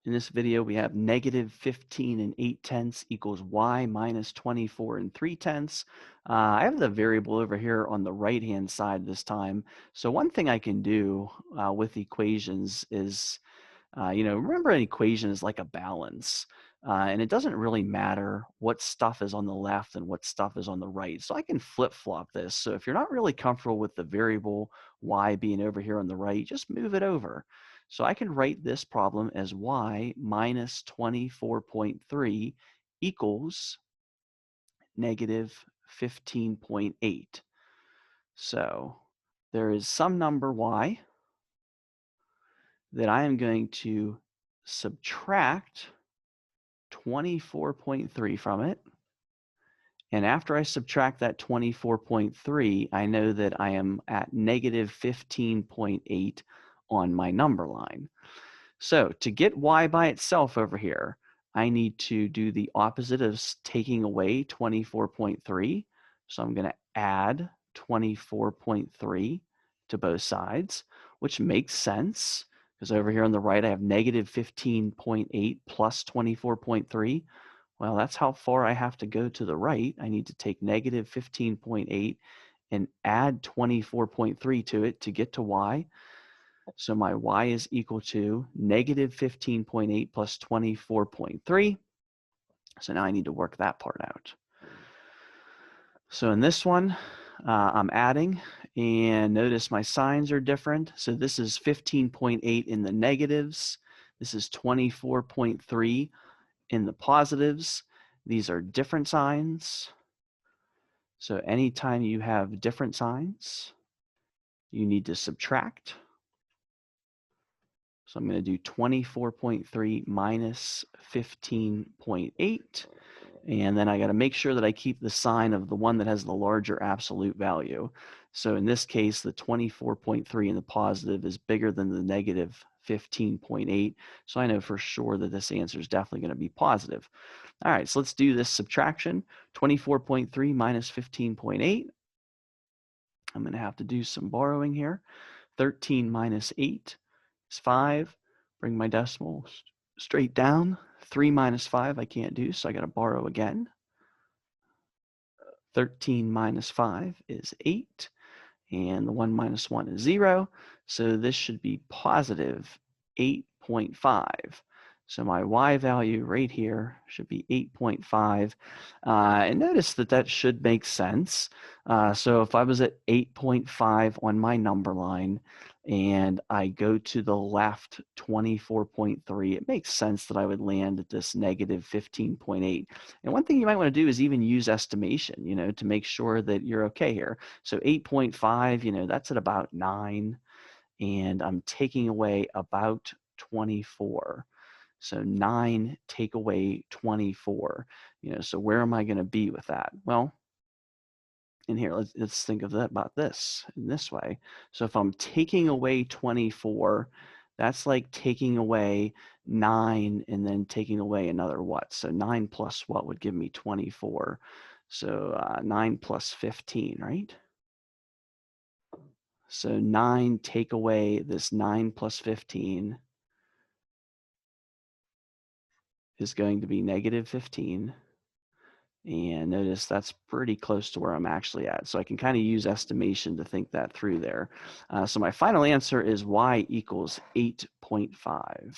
In this video, we have negative 15 and 8/10 equals y minus 24 and 3/10. I have the variable over here on the right-hand side this time. So one thing I can do with equations is, remember an equation is like a balance. And it doesn't really matter what stuff is on the left and what stuff is on the right. So I can flip-flop this. So if you're not really comfortable with the variable y being over here on the right, just move it over. So I can write this problem as y minus 24.3 equals negative 15.8. So there is some number y that I am going to subtract 24.3 from it. And after I subtract that 24.3, I know that I am at negative 15.8 on my number line. So to get y by itself over here, I need to do the opposite of taking away 24.3. So I'm going to add 24.3 to both sides, which makes sense because over here on the right, I have negative 15.8 plus 24.3. Well, that's how far I have to go to the right. I need to take negative 15.8 and add 24.3 to it to get to y. So my y is equal to negative 15.8 plus 24.3. So now I need to work that part out. So in this one, I'm adding, and notice my signs are different. So this is 15.8 in the negatives. This is 24.3 in the positives. These are different signs. So anytime you have different signs, you need to subtract. So I'm going to do 24.3 minus 15.8. And then I got to make sure that I keep the sign of the one that has the larger absolute value. So in this case, the 24.3 in the positive is bigger than the negative 15.8. So I know for sure that this answer is definitely going to be positive. All right, so let's do this subtraction. 24.3 minus 15.8. I'm going to have to do some borrowing here. 13 minus 8 is 5. Bring my decimal straight down. 3 minus 5 I can't do, so I got to borrow again. 13 minus 5 is 8. And the 1 minus 1 is 0. So this should be positive 8.5. So my y value right here should be 8.5. And notice that that should make sense. So if I was at 8.5 on my number line and I go to the left 24.3, it makes sense that I would land at this negative 15.8. And one thing you might want to do is even use estimation, to make sure that you're okay here. So 8.5, that's at about 9. And I'm taking away about 24. So 9 take away 24. So where am I going to be with that? Well, in here, let's think of that about this in this way. So if I'm taking away 24, that's like taking away 9 and then taking away another what? So 9 plus what would give me 24? So 9 plus 15, right? So 9 take away this 9 plus 15 is going to be negative 15. And notice that's pretty close to where I'm actually at. So I can kind of use estimation to think that through there. So my final answer is y equals 8.5.